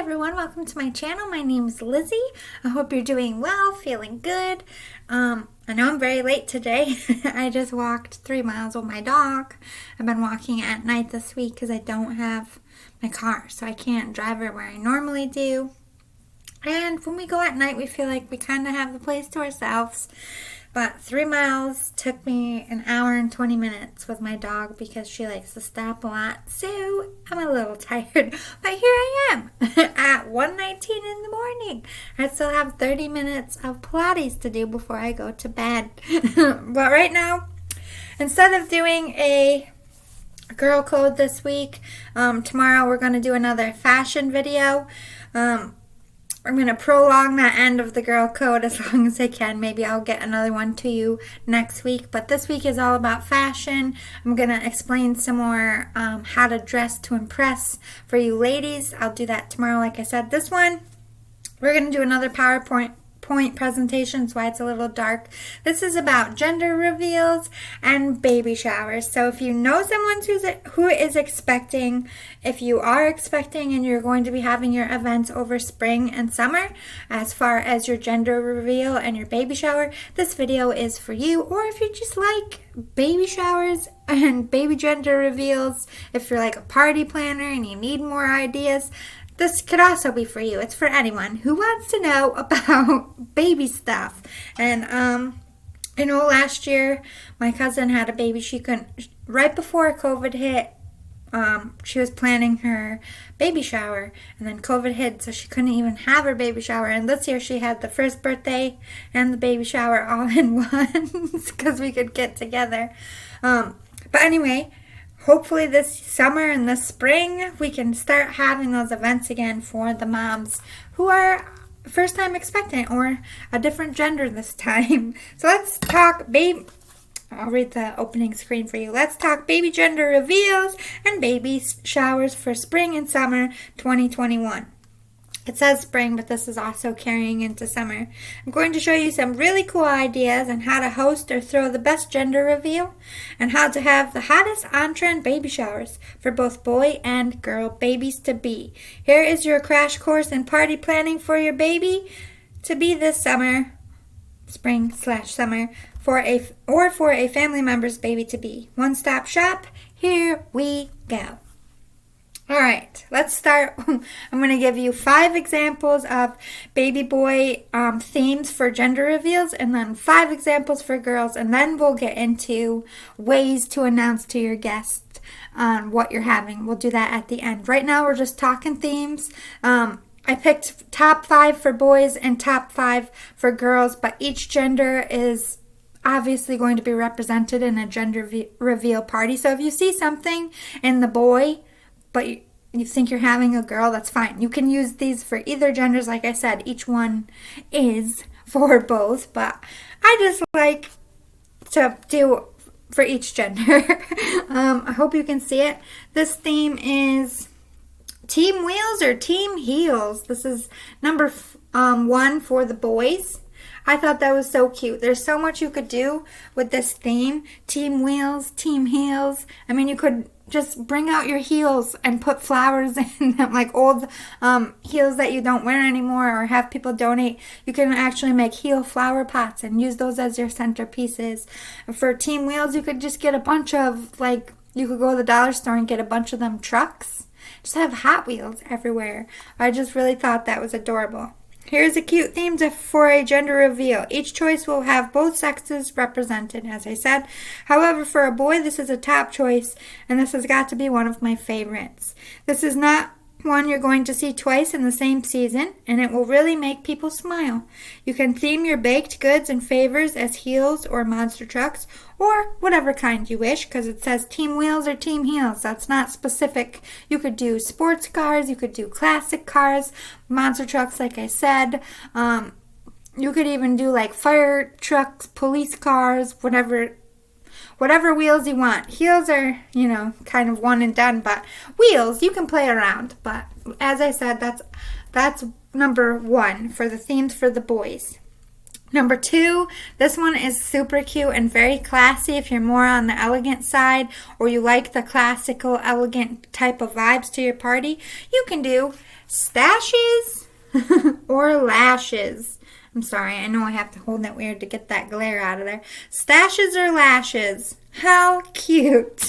everyone, welcome to my channel. My name is Lizzie. I hope you're doing well, feeling good. I know I'm very late today. I just walked 3 miles with my dog. I've been walking at night this week because I don't have my car, so I can't drive her where I normally do. And when we go at night, we feel like we kind of have the place to ourselves. But 3 miles took me an hour and 20 minutes with my dog because she likes to stop a lot. So I'm a little tired. But here I am at 1:19 in the morning. I still have 30 minutes of Pilates to do before I go to bed. But right now, instead of doing a girl code this week, tomorrow we're going to do another fashion video. I'm going to prolong that end of the girl code as long as I can. Maybe I'll get another one to you next week. But this week is all about fashion. I'm going to explain some more how to dress to impress for you ladies. I'll do that tomorrow, like I said. This one, we're going to do another PowerPoint presentation. That's why it's a little dark. This is about gender reveals and baby showers. So if you know someone who is expecting, if you are expecting and you're going to be having your events over spring and summer, as far as your gender reveal and your baby shower, this video is for you. Or if you just like baby showers and baby gender reveals, if you're like a party planner and you need more ideas, this could also be for you. It's for anyone who wants to know about baby stuff. And I know last year my cousin had a baby. She couldn't, right before COVID hit, she was planning her baby shower, and then COVID hit, so she couldn't even have her baby shower. And this year she had the first birthday and the baby shower all in one because we could get together. But anyway, hopefully this summer and this spring, we can start having those events again for the moms who are first time expectant or a different gender this time. So let's talk baby. I'll read the opening screen for you. Let's talk baby gender reveals and baby showers for spring and summer 2021. It says spring, but this is also carrying into summer. I'm going to show you some really cool ideas on how to host or throw the best gender reveal and how to have the hottest on-trend baby showers for both boy and girl babies to be. Here is your crash course in party planning for your baby to be this summer, spring/summer, for a family member's baby to be. One-stop shop. Here we go. All right, let's start. I'm going to give you 5 examples of baby boy themes for gender reveals, and then 5 examples for girls, and then we'll get into ways to announce to your guests what you're having. We'll do that at the end. Right now, we're just talking themes. I picked top 5 for boys and top 5 for girls, but each gender is obviously going to be represented in a gender reveal party. So if you see something in the boy, but you think you're having a girl, that's fine. You can use these for either genders. Like I said, each one is for both, but I just like to do for each gender. I hope you can see it. This theme is team wheels or team heels. This is number 1 for the boys. I thought that was so cute. There's so much you could do with this theme. Team wheels, team heels. I mean, you could just bring out your heels and put flowers in them, like old heels that you don't wear anymore, or have people donate. You can actually make heel flower pots and use those as your centerpieces. For team wheels, you could just get a bunch of, like, you could go to the dollar store and get a bunch of them trucks. Just have Hot Wheels everywhere. I just really thought that was adorable. Here's a cute theme for a gender reveal. Each choice will have both sexes represented, as I said. However, for a boy, this is a top choice, and this has got to be one of my favorites. This is not one you're going to see twice in the same season, and it will really make people smile. You can theme your baked goods and favors as heels or monster trucks, or whatever kind you wish, because it says team wheels or team heels. That's not specific. You could do sports cars, you could do classic cars, monster trucks, like I said. You could even do like fire trucks, police cars, whatever wheels you want. Heels are, kind of one and done, but wheels, you can play around. But as I said, that's number 1 for the themes for the boys. Number 2, this one is super cute and very classy if you're more on the elegant side or you like the classical, elegant type of vibes to your party. You can do stashes or lashes. I'm sorry, I know I have to hold that weird to get that glare out of there. Stashes or lashes. How cute.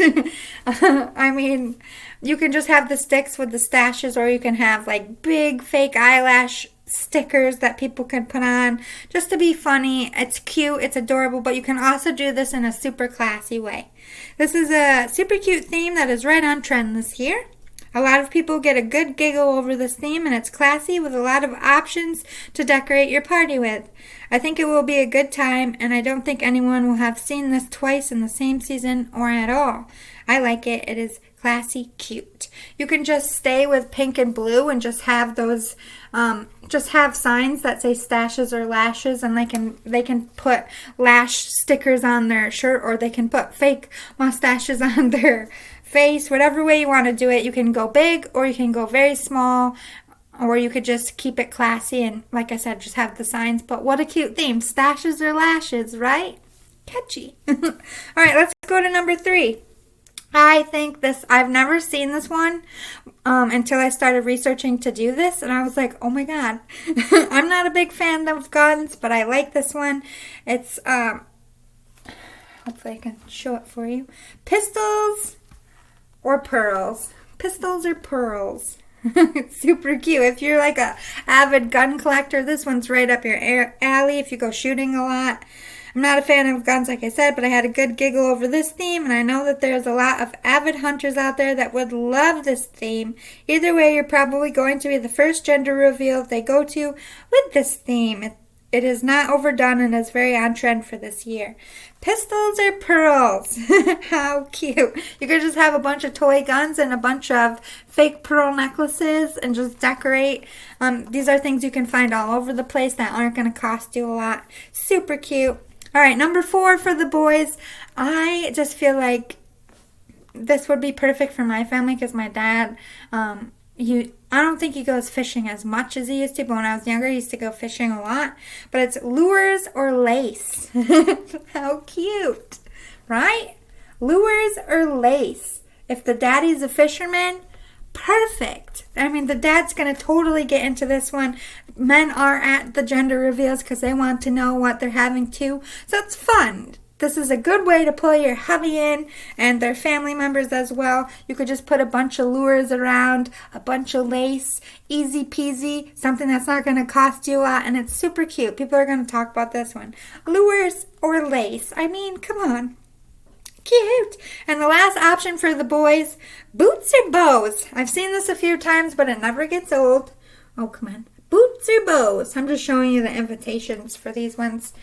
I mean, you can just have the sticks with the stashes, or you can have like big fake eyelash stickers that people can put on just to be funny. It's cute, it's adorable, but you can also do this in a super classy way. This is a super cute theme that is right on trend this year. A lot of people get a good giggle over this theme, and it's classy with a lot of options to decorate your party with. I think it will be a good time, and I don't think anyone will have seen this twice in the same season or at all. I like it. It is classy, cute. You can just stay with pink and blue and just have those, just have signs that say stashes or lashes, and they can put lash stickers on their shirt, or they can put fake mustaches on their face. Whatever way you want to do it. You can go big, or you can go very small, or you could just keep it classy and, like I said, just have the signs. But what a cute theme. Stashes or lashes, right? Catchy. All right, let's go to number 3. I think this, I've never seen this one until I started researching to do this, and I was like, oh my god. I'm not a big fan of guns, but I like this one. It's, hopefully I can show it for you. Pistols or pearls. Pistols or pearls. It's super cute. If you're like a avid gun collector, this one's right up your alley if you go shooting a lot. I'm not a fan of guns, like I said, but I had a good giggle over this theme, and I know that there's a lot of avid hunters out there that would love this theme. Either way, you're probably going to be the first gender reveal they go to with this theme. It is not overdone and is very on trend for this year. Pistols or pearls? How cute. You could just have a bunch of toy guns and a bunch of fake pearl necklaces and just decorate. These are things you can find all over the place that aren't going to cost you a lot. Super cute. All right, number 4 for the boys. I just feel like this would be perfect for my family because my dad, I don't think he goes fishing as much as he used to, but when I was younger, he used to go fishing a lot. But it's lures or lace. How cute, right? Lures or lace. If the daddy's a fisherman, perfect. I mean, the dad's going to totally get into this one. Men are at the gender reveals because they want to know what they're having too. So it's fun. This is a good way to pull your hubby in and their family members as well. You could just put a bunch of lures around, a bunch of lace, easy peasy, something that's not going to cost you a lot, and it's super cute. People are going to talk about this one. Lures or lace. I mean, come on. Cute. And the last option for the boys, boots or bows. I've seen this a few times, but it never gets old. Oh, come on. Boots or bows. I'm just showing you the invitations for these ones.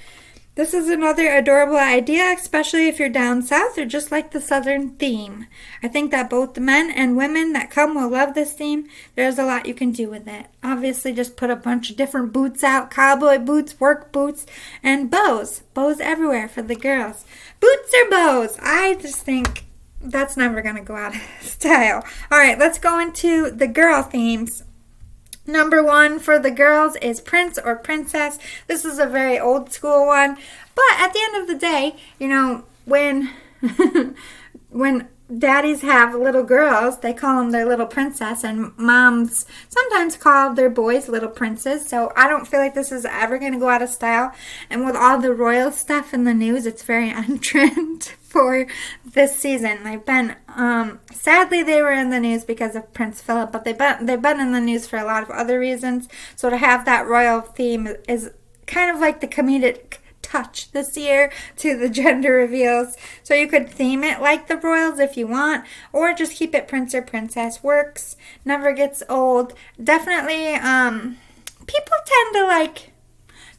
This is another adorable idea, especially if you're down south or just like the southern theme. I think that both the men and women that come will love this theme. There's a lot you can do with it. Obviously, just put a bunch of different boots out, cowboy boots, work boots, and bows. Bows everywhere for the girls. Boots or bows? I just think that's never going to go out of style. All right, let's go into the girl themes. Number 1 for the girls is prince or princess. This is a very old school one. But at the end of the day, you know, when daddies have little girls, they call them their little princess, and moms sometimes call their boys little princes. So I don't feel like this is ever going to go out of style. And with all the royal stuff in the news, it's very on trend for this season. They've been, sadly they were in the news because of Prince Philip, but they've been in the news for a lot of other reasons. So to have that royal theme is kind of like the comedic touch this year to the gender reveals. So you could theme it like the royals if you want, or just keep it prince or princess. Works, never gets old. Definitely, people tend to like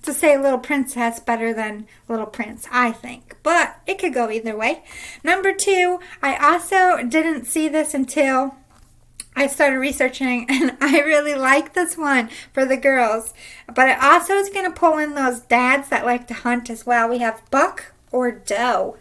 to say little princess better than little prince, I think. But it could go either way. Number 2, I also didn't see this until I started researching, and I really like this one for the girls. But it also is going to pull in those dads that like to hunt as well. We have buck or doe.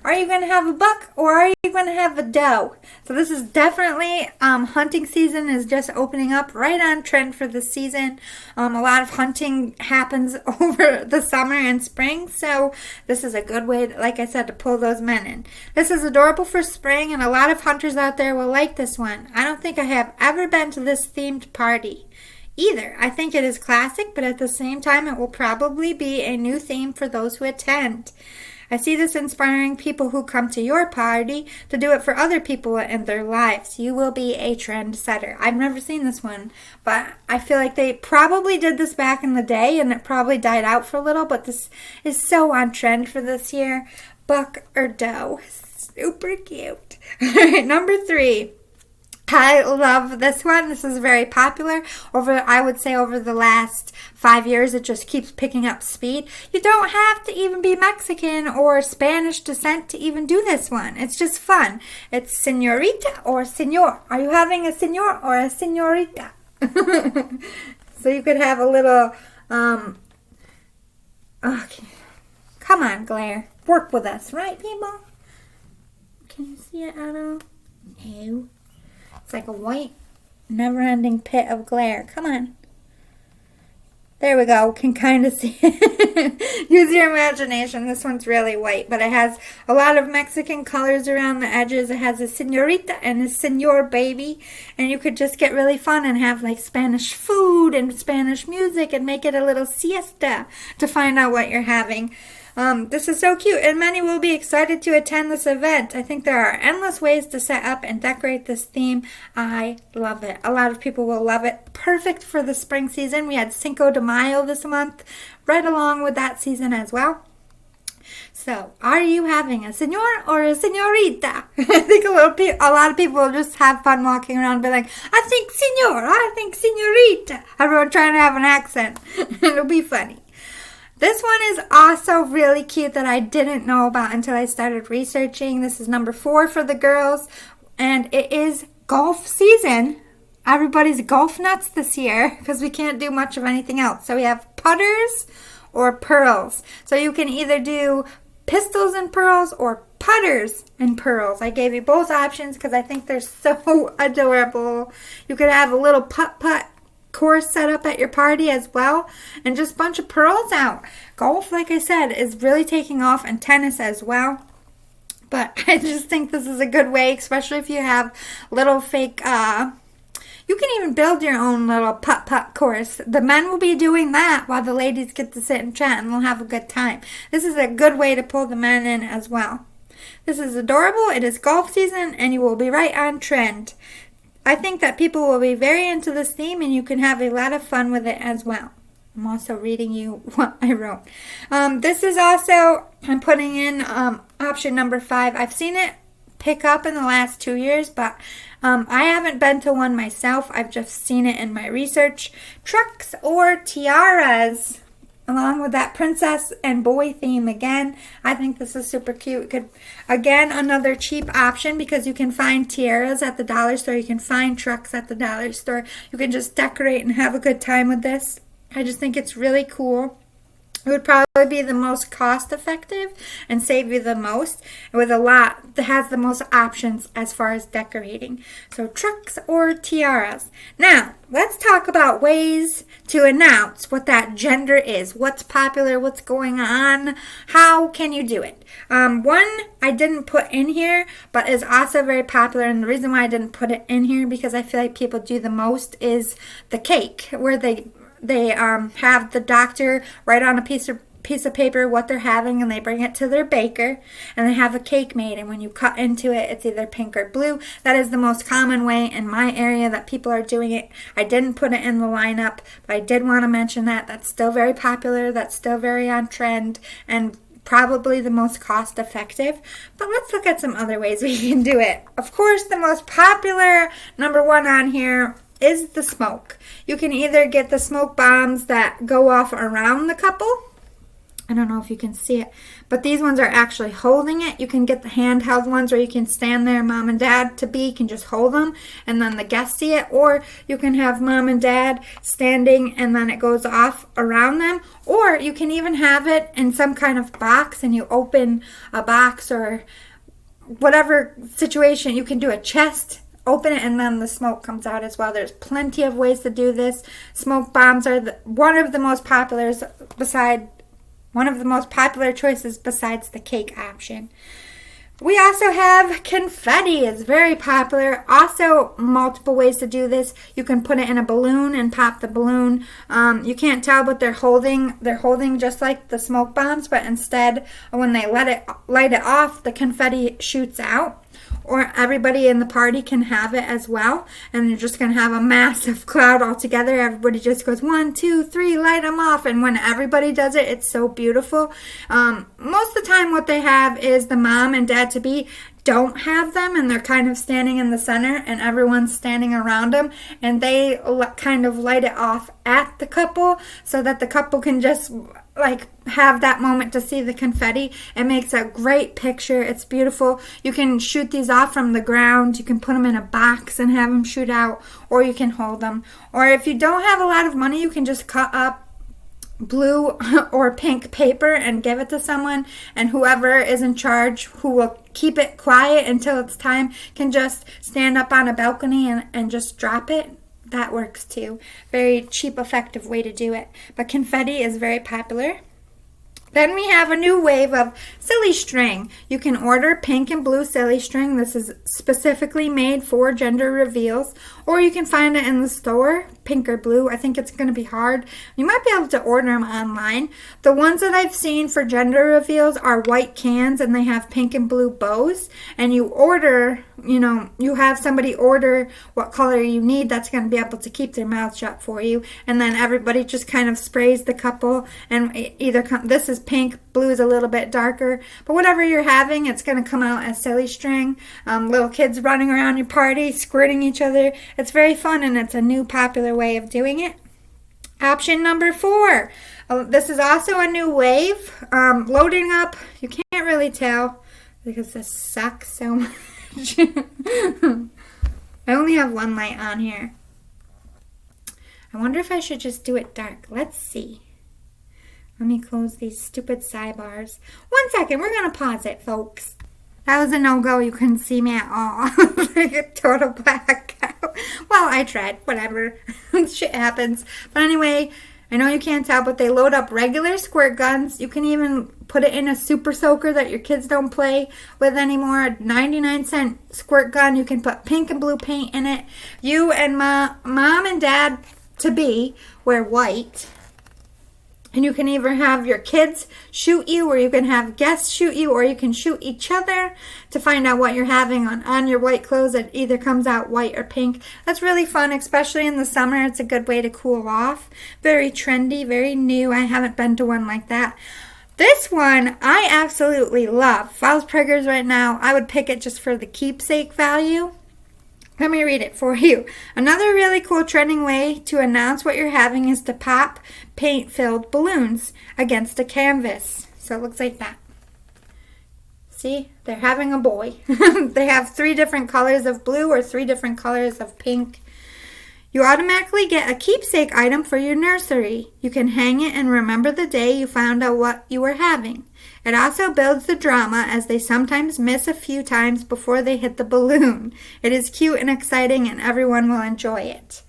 Are you going to have a buck or are you going to have a doe? So this is definitely, hunting season is just opening up, right on trend for this season. A lot of hunting happens over the summer and spring, so this is a good way, like I said, to pull those men in. This is adorable for spring, and a lot of hunters out there will like this one. I don't think I have ever been to this themed party either. I think it is classic, but at the same time, it will probably be a new theme for those who attend. I see this inspiring people who come to your party to do it for other people in their lives. You will be a trendsetter. I've never seen this one, but I feel like they probably did this back in the day and it probably died out for a little, but this is so on trend for this year. Buck or doe. Super cute. All right, number 3. I love this one. This is very popular. I would say over the last 5 years, it just keeps picking up speed. You don't have to even be Mexican or Spanish descent to even do this one. It's just fun. It's señorita or señor. Are you having a señor or a señorita? So you could have a little, okay. Come on, Glare. Work with us, right, people? Can you see it at all? No. It's like a white, never-ending pit of glare. Come on. There we go. Can kind of see it. Use your imagination. This one's really white, but it has a lot of Mexican colors around the edges. It has a señorita and a señor baby, and you could just get really fun and have like Spanish food and Spanish music and make it a little siesta to find out what you're having. This is so cute, and many will be excited to attend this event. I think there are endless ways to set up and decorate this theme. I love it. A lot of people will love it. Perfect for the spring season. We had Cinco de Mayo this month, right along with that season as well. So, are you having a señor or a señorita? I think a lot of people will just have fun walking around and be like, I think señor, I think señorita. Everyone trying to have an accent. It'll be funny. This one is also really cute that I didn't know about until I started researching. This is number 4 for the girls, and it is golf season. Everybody's golf nuts this year because we can't do much of anything else. So we have putters or pearls. So you can either do pistols and pearls or putters and pearls. I gave you both options because I think they're so adorable. You could have a little putt-putt course set up at your party as well, and just a bunch of pearls out. Golf, like I said, is really taking off, and tennis as well. But I just think this is a good way, especially if you have little fake, you can even build your own little putt-putt course. The men will be doing that while the ladies get to sit and chat, and they'll have a good time. This is a good way to pull the men in as well. This is adorable. It is golf season, and you will be right on trend. I think that people will be very into this theme, and you can have a lot of fun with it as well. I'm also reading you what I wrote. This is also, I'm putting in option number 5. I've seen it pick up in the last 2 years, but I haven't been to one myself. I've just seen it in my research. Trucks or tiaras, along with that princess and boy theme again. I think this is super cute. Again, another cheap option because you can find tiaras at the dollar store. You can find trucks at the dollar store. You can just decorate and have a good time with this. I just think it's really cool. It would probably be the most cost effective and save you the most with a lot that has the most options as far as decorating. So trucks or tiaras. Now, let's talk about ways to announce what that gender is. What's popular, what's going on, how can you do it? One I didn't put in here, but is also very popular, and the reason why I didn't put it in here because I feel like people do the most is the cake, where they have the doctor write on a piece of paper what they're having, and they bring it to their baker, and they have a cake made, and when you cut into it, it's either pink or blue. That is the most common way in my area that people are doing it. I didn't put it in the lineup, but I did want to mention that. That's still very popular. That's still very on trend, and probably the most cost effective. But let's look at some other ways we can do it. Of course, the most popular number 1 on here is the smoke. You can either get the smoke bombs that go off around the couple, I don't know if you can see it, but these ones are actually holding it. You can get the handheld ones where you can stand there, mom and dad to be can just hold them, and then the guests see it. Or you can have mom and dad standing, and then it goes off around them. Or you can even have it in some kind of box, and you open a box or whatever situation. You can do a chest, open it, and then the smoke comes out as well. There's plenty of ways to do this. Smoke bombs are one of the most popular choices besides the cake option. We also have confetti. It's very popular. Also, multiple ways to do this. You can put it in a balloon and pop the balloon. You can't tell, but they're holding just like the smoke bombs, but instead, when they light it off, the confetti shoots out. Or everybody in the party can have it as well, and you're just going to have a massive cloud all together. Everybody just goes 1, 2, 3, light them off, and when everybody does it, it's so beautiful. Most of the time what they have is the mom and dad to be don't have them, and they're kind of standing in the center, and everyone's standing around them, and they kind of light it off at the couple so that the couple can just have that moment to see the confetti. It makes a great picture. It's beautiful. You can shoot these off from the ground. You can put them in a box and have them shoot out, or you can hold them. Or if you don't have a lot of money, you can just cut up blue or pink paper and give it to someone, and whoever is in charge, who will keep it quiet until it's time, can just stand up on a balcony and just drop it. That works too. Very cheap, effective way to do it. But confetti is very popular. Then we have a new wave of silly string. You can order pink and blue silly string. This is specifically made for gender reveals. Or you can find it in the store, pink or blue. I think it's going to be hard. You might be able to order them online. The ones that I've seen for gender reveals are white cans, and they have pink and blue bows. And you order, you have somebody order what color you need. That's going to be able to keep their mouth shut for you. And then everybody just kind of sprays the couple. And either this is pink, blue is a little bit darker. But whatever you're having, it's going to come out as silly string. Little kids running around your party, squirting each other. It's very fun, and it's a new popular way of doing it. Option number 4. This is also a new wave. Loading up, you can't really tell because this sucks so much. I only have one light on here. I wonder if I should just do it dark. Let's see. Let me close these stupid sidebars. 1 second, we're going to pause it, folks. That was a no-go. You couldn't see me at all. Like a total blackout. Well, I tried. Whatever. Shit happens. But anyway, I know you can't tell, but they load up regular squirt guns. You can even put it in a super soaker that your kids don't play with anymore. A 99-cent squirt gun. You can put pink and blue paint in it. You and mom and dad to be wear white. And you can either have your kids shoot you, or you can have guests shoot you, or you can shoot each other to find out what you're having on your white clothes. It either comes out white or pink. That's really fun, especially in the summer. It's a good way to cool off. Very trendy, very new. I haven't been to one like that. This one I absolutely love. If I was preggers right now, I would pick it just for the keepsake value. Let me read it for you. Another really cool trending way to announce what you're having is to pop paint-filled balloons against a canvas. So it looks like that. See? They're having a boy. They have 3 different colors of blue or 3 different colors of pink. You automatically get a keepsake item for your nursery. You can hang it and remember the day you found out what you were having. It also builds the drama, as they sometimes miss a few times before they hit the balloon. It is cute and exciting, and everyone will enjoy it.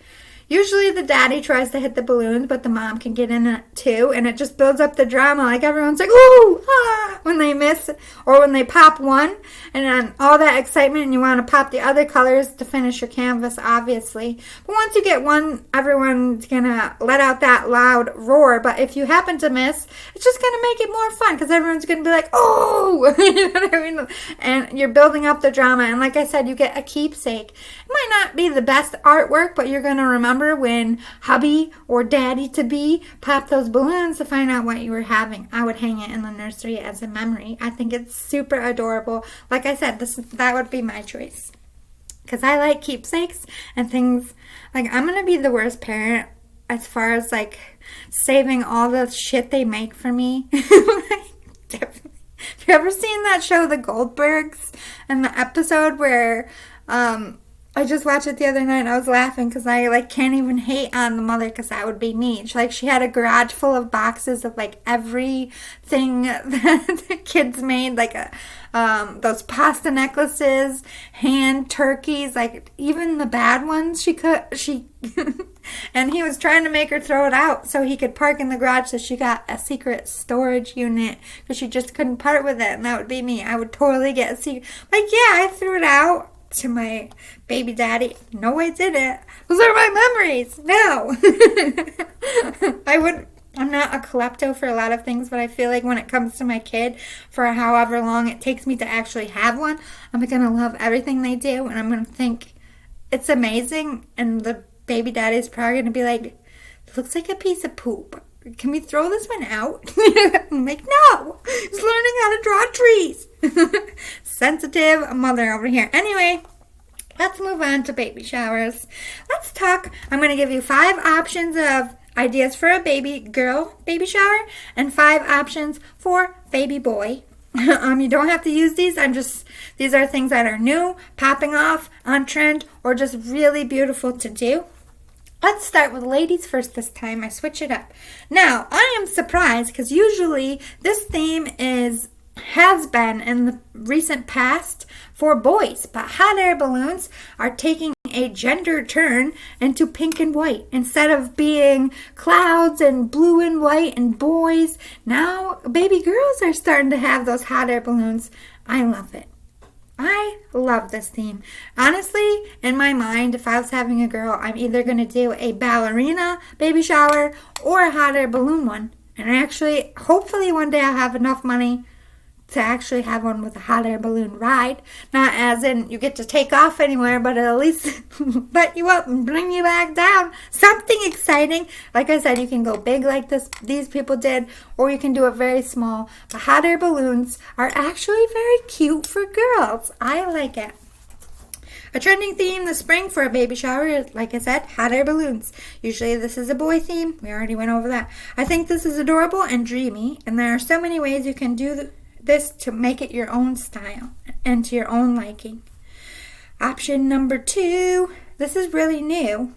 Usually the daddy tries to hit the balloons, but the mom can get in it too, and it just builds up the drama. Like everyone's like, ooh, ah, when they miss or when they pop one, and then all that excitement, and you want to pop the other colors to finish your canvas, obviously. But once you get one, everyone's going to let out that loud roar. But if you happen to miss, it's just going to make it more fun, because everyone's going to be like, oh, you know what I mean? And you're building up the drama. And like I said, you get a keepsake. It might not be the best artwork, but you're going to remember when hubby or daddy to be popped those balloons to find out what you were having. I would hang it in the nursery as a memory. I think it's super adorable. Like I said, that would be my choice, because I like keepsakes and things. Like, I'm gonna be the worst parent as far as like saving all the shit they make for me. Definitely. Have you ever seen that show, The Goldbergs? And the episode where I just watched it the other night and I was laughing because I like can't even hate on the mother because that would be me. She had a garage full of boxes of like everything that the kids made, like those pasta necklaces, hand turkeys, like even the bad ones she and he was trying to make her throw it out so he could park in the garage, so she got a secret storage unit because she just couldn't part with it, and that would be me. I would totally get a secret. Like, yeah, I threw it out to my baby daddy. No, I didn't. Those are my memories. No. I'm not a klepto for a lot of things, but I feel like when it comes to my kid, for however long it takes me to actually have one, I'm going to love everything they do, and I'm going to think it's amazing, and the baby daddy's probably going to be like, it looks like a piece of poop. Can we throw this one out? I'm like, no, he's learning how to draw trees. Sensitive mother over here. Anyway, let's move on to baby showers. Let's talk. I'm going to give you 5 options of ideas for a baby girl baby shower and 5 options for baby boy. You don't have to use these. These are things that are new, popping off, on trend, or just really beautiful to do. Let's start with ladies first this time. I switch it up. Now, I am surprised because usually this theme has been in the recent past for boys, but hot air balloons are taking a gender turn into pink and white. Instead of being clouds and blue and white and boys, now baby girls are starting to have those hot air balloons. I love it. I love this theme. Honestly, in my mind, if I was having a girl, I'm either going to do a ballerina baby shower or a hot air balloon one. And actually, hopefully one day I'll have enough money to actually have one with a hot air balloon ride. Not as in you get to take off anywhere, but at least let you up and bring you back down. Something exciting. Like I said, you can go big like these people did, or you can do it very small. But hot air balloons are actually very cute for girls. I like it. A trending theme this spring for a baby shower is, like I said, hot air balloons. Usually this is a boy theme. We already went over that. I think this is adorable and dreamy, and there are so many ways you can do this to make it your own style and to your own liking. Option number 2. This is really new.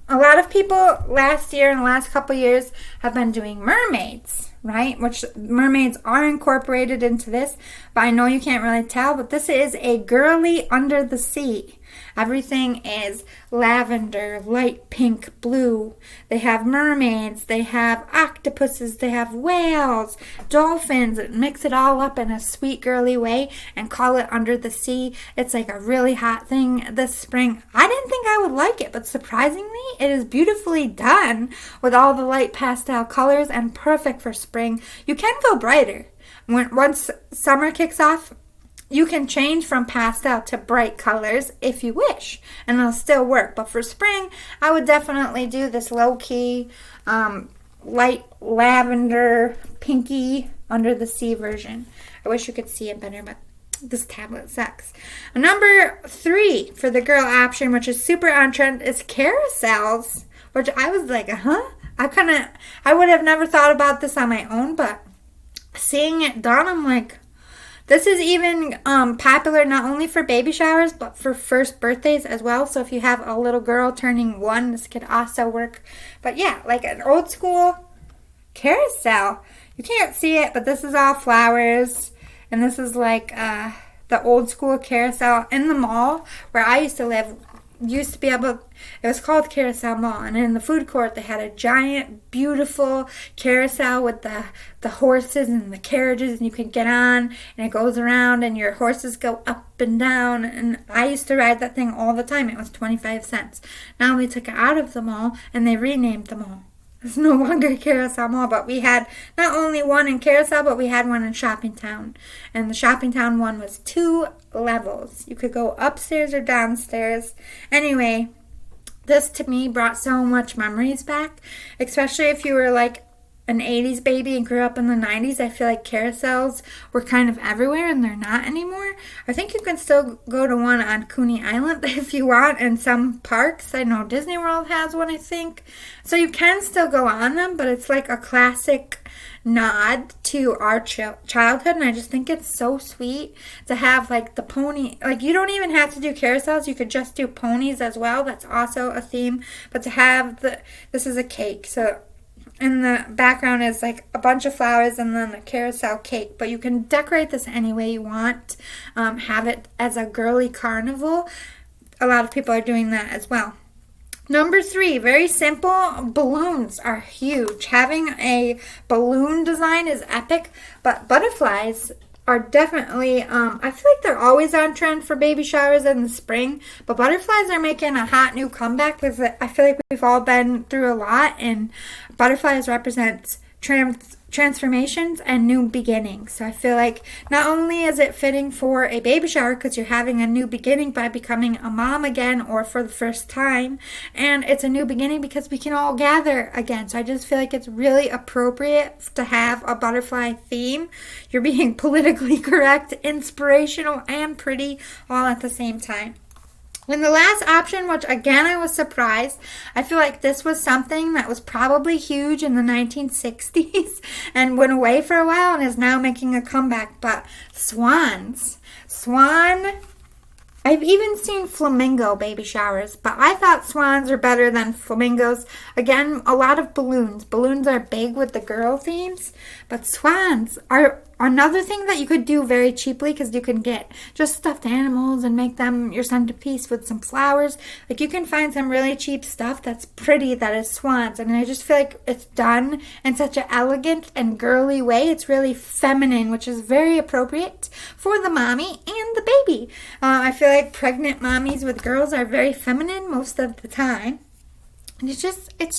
A lot of people last year and the last couple years have been doing mermaids, right? Which mermaids are incorporated into this, but I know you can't really tell, but this is a girly under the sea. Everything is lavender, light pink, blue. They have mermaids, they have octopuses, they have whales, dolphins. Mix it all up in a sweet girly way and call it Under the Sea. It's like a really hot thing this spring. I didn't think I would like it, but surprisingly, it is beautifully done with all the light pastel colors and perfect for spring. You can go brighter. Once summer kicks off, you can change from pastel to bright colors if you wish, and it'll still work. But for spring, I would definitely do this low-key, light lavender, pinky, under the sea version. I wish you could see it better, but this tablet sucks. Number 3 for the girl option, which is super on trend, is carousels, which I was like, I would have never thought about this on my own, but seeing it done, I'm like, this is even popular not only for baby showers, but for first birthdays as well. So if you have a little girl turning 1, this could also work. But yeah, like an old school carousel. You can't see it, but this is all flowers. And this is like the old school carousel in the mall where I used to live. It was called Carousel Mall, and in the food court they had a giant, beautiful carousel with the horses and the carriages, and you could get on, and it goes around, and your horses go up and down, and I used to ride that thing all the time. It was 25 cents. Now they took it out of the mall, and they renamed the mall. It's no longer Carousel Mall, but we had not only one in Carousel, but we had one in Shopping Town. And the Shopping Town one was 2 levels. You could go upstairs or downstairs. Anyway, this to me brought so much memories back, especially if you were like an 80s baby and grew up in the 90s, I feel like carousels were kind of everywhere and they're not anymore. I think you can still go to one on Coney Island if you want in some parks. I know Disney World has one, I think. So you can still go on them, but it's like a classic nod to our childhood, and I just think it's so sweet to have like the pony. Like, you don't even have to do carousels, you could just do ponies as well. That's also a theme. But to have this is a cake, so in the background is like a bunch of flowers and then a carousel cake. But you can decorate this any way you want. Have it as a girly carnival. A lot of people are doing that as well. Number 3, very simple. Balloons are huge. Having a balloon design is epic, but butterflies are definitely, I feel like they're always on trend for baby showers in the spring, but butterflies are making a hot new comeback because I feel like we've all been through a lot, and butterflies represent transformations and new beginnings. So I feel like not only is it fitting for a baby shower because you're having a new beginning by becoming a mom again or for the first time, and it's a new beginning because we can all gather again. So I just feel like it's really appropriate to have a butterfly theme. You're being politically correct, inspirational, and pretty all at the same time. And the last option, which again I was surprised, I feel like this was something that was probably huge in the 1960s and went away for a while and is now making a comeback, but swans. I've even seen flamingo baby showers, but I thought swans are better than flamingos. Again, a lot of balloons. Balloons are big with the girl themes, but swans are another thing that you could do very cheaply because you can get just stuffed animals and make them your centerpiece with some flowers. Like, you can find some really cheap stuff that's pretty that is swans, and I just feel like it's done in such an elegant and girly way. It's really feminine, which is very appropriate for the mommy and the baby. I feel like pregnant mommies with girls are very feminine most of the time. And it's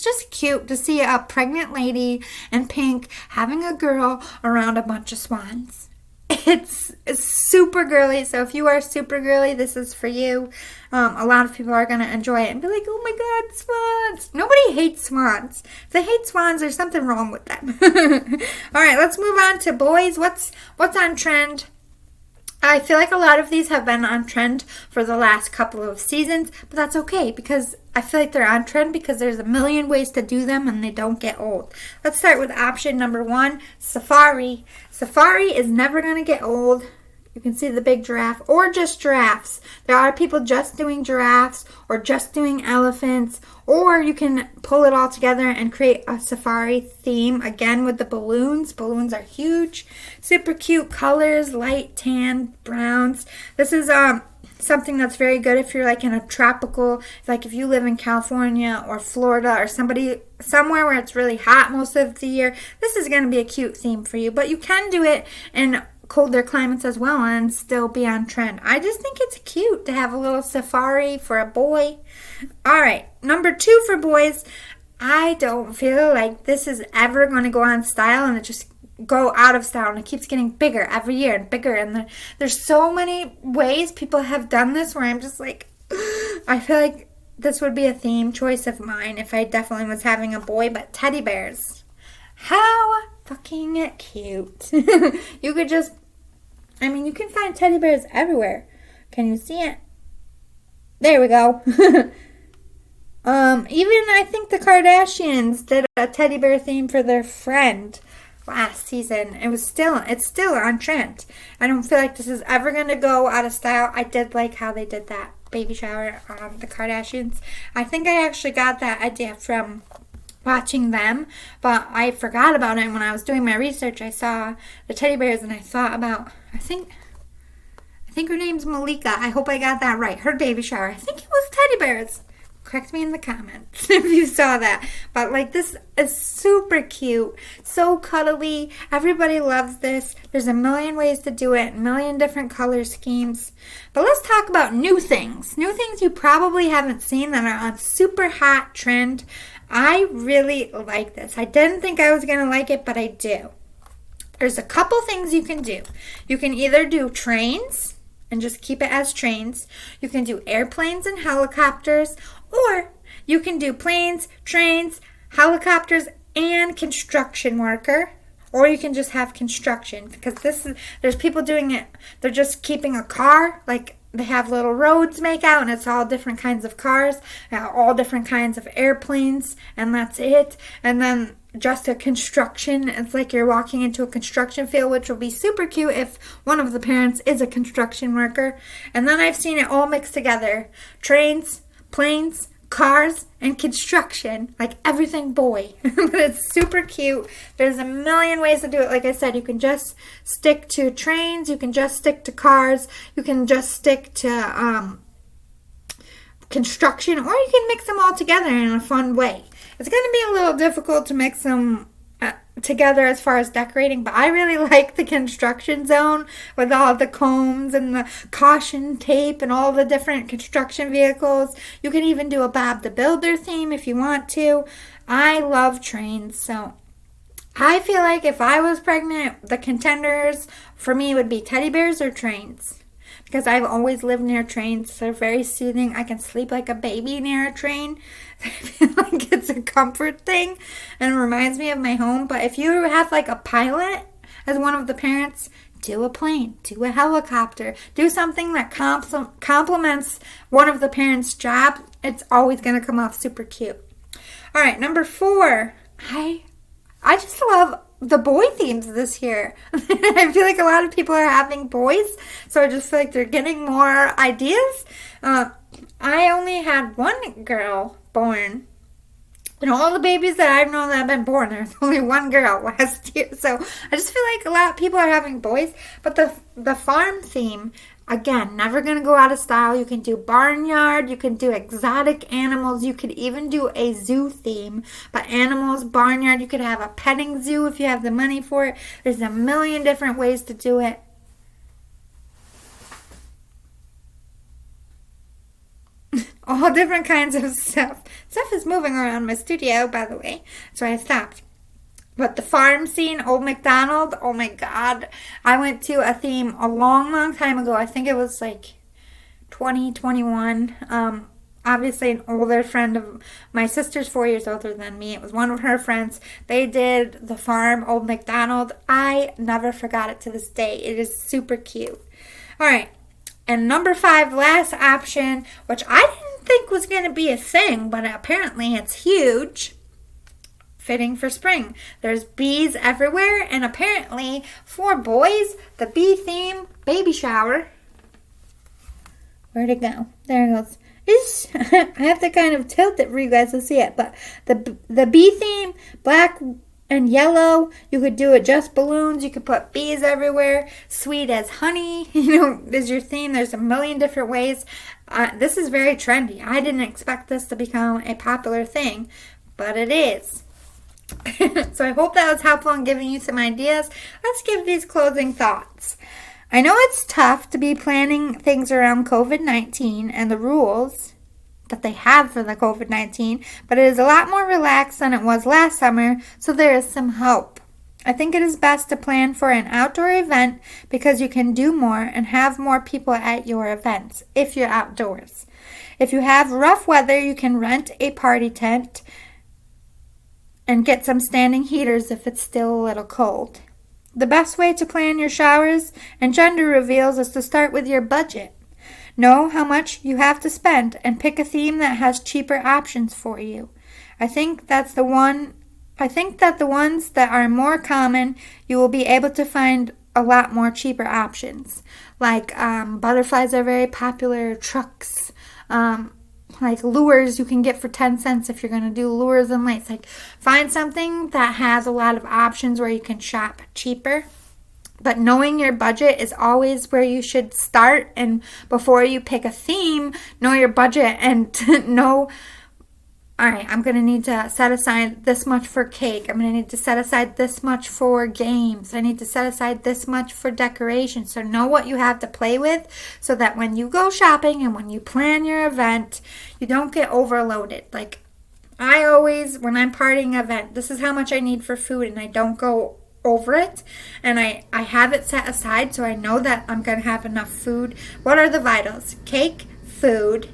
just cute to see a pregnant lady in pink having a girl around a bunch of swans. It's super girly, so if you are super girly, this is for you. A lot of people are going to enjoy it and be like, oh my god, swans. Nobody hates swans. If they hate swans, there's something wrong with them. All right, let's move on to boys. What's on trend? I feel like a lot of these have been on trend for the last couple of seasons, but that's okay because I feel like they're on trend because there's a million ways to do them and they don't get old. Let's start with option number 1, safari. Safari is never going to get old. You can see the big giraffe or just giraffes. There are people just doing giraffes or just doing elephants, or you can pull it all together and create a safari theme again with the balloons. Balloons are huge. Super cute colors, light tan, browns. This is something that's very good if you're like in a tropical, like if you live in California or Florida or somewhere where it's really hot most of the year. This is going to be a cute theme for you, but you can do it in colder climates as well and still be on trend. I just think it's cute to have a little safari for a boy. All right, number 2 for boys. I don't feel like this is ever going to go on style and it just go out of style, and it keeps getting bigger every year and bigger, and there's so many ways people have done this where I'm just like, I feel like this would be a theme choice of mine if I definitely was having a boy. But teddy bears, how fucking cute. You could just, you can find teddy bears everywhere. Can you see it? There we go. Even I think the Kardashians did a teddy bear theme for their friend last season. It's still on trend. I don't feel like this is ever going to go out of style. I did like how they did that baby shower on the Kardashians. I think I actually got that idea from watching them, but I forgot about it when I was doing my research. I saw the teddy bears and I thought about, I think her name's Malika. I hope I got that right. Her baby shower. I think it was teddy bears. Correct me in the comments if you saw that. But like, this is super cute, so cuddly. Everybody loves this. There's a million ways to do it, a million different color schemes. But let's talk about new things. New things you probably haven't seen that are on super hot trend. I really like this. I didn't think I was going to like it, but I do. There's a couple things you can do. You can either do trains and just keep it as trains. You can do airplanes and helicopters, or you can do planes, trains, helicopters, and construction worker. Or you can just have construction, because there's people doing it. They're just keeping a car, like they have little roads make out, and it's all different kinds of cars, all different kinds of airplanes, and that's it. And then just a construction, it's like you're walking into a construction field, which will be super cute if one of the parents is a construction worker. And then I've seen it all mixed together: trains, planes, cars, and construction, like everything boy. But it's super cute. There's a million ways to do it. Like I said, you can just stick to trains, you can just stick to cars, you can just stick to construction, or you can mix them all together in a fun way. It's going to be a little difficult to mix them together as far as decorating, but I really like the construction zone with all the combs and the caution tape and all the different construction vehicles. You can even do a Bob the Builder theme if you want to. I love trains, so I feel like if I was pregnant, the contenders for me would be teddy bears or trains. Because I've always lived near trains. They're very soothing. I can sleep like a baby near a train. I feel like it's a comfort thing and it reminds me of my home. But if you have like a pilot as one of the parents, do a plane, do a helicopter, do something that complements one of the parents' job. It's always going to come off super cute. All right, number 4. I just love the boy themes this year. I feel like a lot of people are having boys, so I just feel like they're getting more ideas. I only had one girl born. And all the babies that I've known that have been born, there's only one girl last year. So I just feel like a lot of people are having boys. But the farm theme, again, never going to go out of style. You can do barnyard. You can do exotic animals. You could even do a zoo theme. But animals, barnyard, you could have a petting zoo if you have the money for it. There's a million different ways to do it. All different kinds of stuff. Stuff is moving around my studio, by the way. So I stopped. But the farm scene, Old MacDonald, oh my God. I went to a theme a long, long time ago. I think it was like 2021. Obviously an older friend of my sister's 4 years older than me. It was one of her friends. They did the farm, Old MacDonald. I never forgot it to this day. It is super cute. All right. And number 5, last option, which I didn't think was going to be a thing, but apparently it's huge. Fitting for spring. There's bees everywhere, and apparently for boys, the bee theme baby shower. Where'd it go? There it goes. I have to kind of tilt it for you guys to see it, but the bee theme, black and yellow. You could do it just balloons. You could put bees everywhere. Sweet as honey, is your theme. There's a million different ways. This is very trendy. I didn't expect this to become a popular thing, but it is. So I hope that was helpful in giving you some ideas. Let's give these closing thoughts. I know it's tough to be planning things around COVID-19 and the rules that they have for the COVID-19, but it is a lot more relaxed than it was last summer, so there is some hope. I think it is best to plan for an outdoor event because you can do more and have more people at your events if you're outdoors. If you have rough weather, you can rent a party tent and get some standing heaters if it's still a little cold. The best way to plan your showers and gender reveals is to start with your budget. Know how much you have to spend and pick a theme that has cheaper options for you. I think that the ones that are more common, you will be able to find a lot more cheaper options. Like butterflies are very popular, trucks, like lures you can get for 10 cents if you're going to do lures and lights. Like find something that has a lot of options where you can shop cheaper. But knowing your budget is always where you should start. And before you pick a theme, know your budget and know, all right, I'm going to need to set aside this much for cake. I'm going to need to set aside this much for games. I need to set aside this much for decoration. So know what you have to play with so that when you go shopping and when you plan your event, you don't get overloaded. Like I always, when I'm partying an event, this is how much I need for food and I don't go over it, and I have it set aside so I know that I'm going to have enough food. What are the vitals? Cake, food,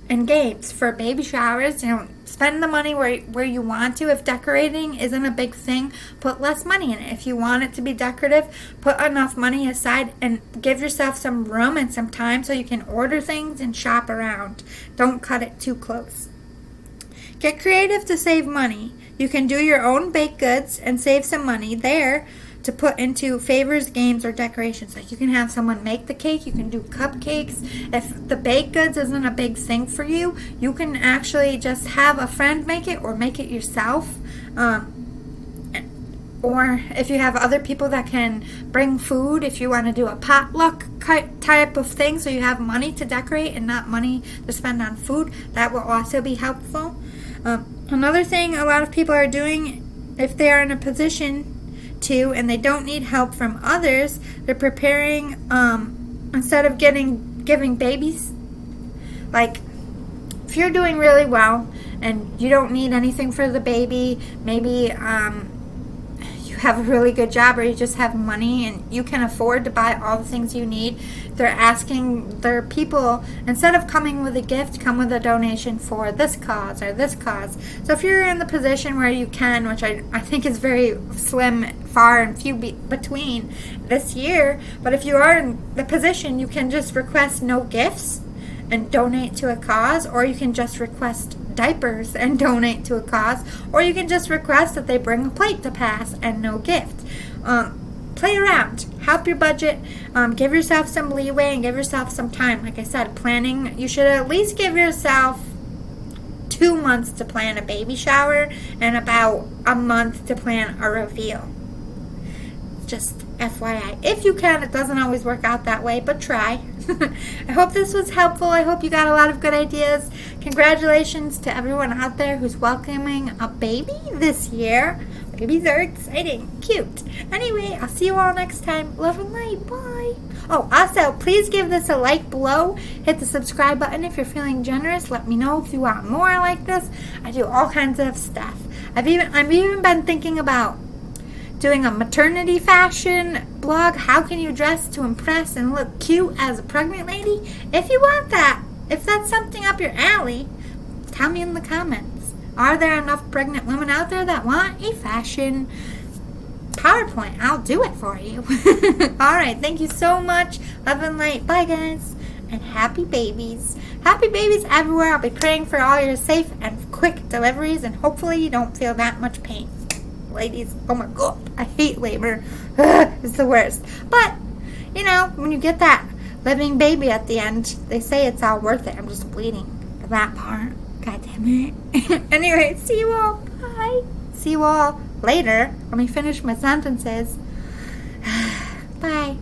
and games for baby showers. Spend the money where you want to. If decorating isn't a big thing, put less money in it. If you want it to be decorative, put enough money aside and give yourself some room and some time so you can order things and shop around. Don't cut it too close. Get creative to save money. You can do your own baked goods and save some money there to put into favors, games, or decorations. Like you can have someone make the cake, you can do cupcakes. If the baked goods isn't a big thing for you, you can actually just have a friend make it or make it yourself. Or if you have other people that can bring food, if you want to do a potluck type of thing so you have money to decorate and not money to spend on food, that will also be helpful. Another thing a lot of people are doing, if they are in a position to and they don't need help from others, they're preparing, instead of giving babies, like if you're doing really well and you don't need anything for the baby, maybe you have a really good job or you just have money and you can afford to buy all the things you need, they're asking their people, instead of coming with a gift, come with a donation for this cause or this cause. So if you're in the position where you can, which I think is very slim, far and few between this year, but if you are in the position, you can just request no gifts and donate to a cause, or you can just request diapers and donate to a cause, or you can just request that they bring a plate to pass and no gift. Play around, help your budget, give yourself some leeway and give yourself some time. Like I said, planning, you should at least give yourself 2 months to plan a baby shower and about a month to plan a reveal. Just FYI. If you can, it doesn't always work out that way, but try. I hope this was helpful. I hope you got a lot of good ideas. Congratulations to everyone out there who's welcoming a baby this year. Babies are exciting, cute. Anyway, I'll see you all next time. Love and light. Bye. Oh, also, please give this a like below. Hit the subscribe button if you're feeling generous. Let me know if you want more like this. I do all kinds of stuff. I've even been thinking about doing a maternity fashion blog. How can you dress to impress and look cute as a pregnant lady? If you want that, if that's something up your alley, tell me in the comments. Are there enough pregnant women out there that want a fashion PowerPoint? I'll do it for you. Alright, thank you so much. Love and light. Bye guys. And happy babies. Happy babies everywhere. I'll be praying for all your safe and quick deliveries, and hopefully you don't feel that much pain. Ladies, oh my god, I hate labor. It's the worst. But, when you get that living baby at the end, they say it's all worth it. I'm just bleeding for that part. God damn it. Anyway, see you all. Bye. See you all later. Let me finish my sentences. Bye.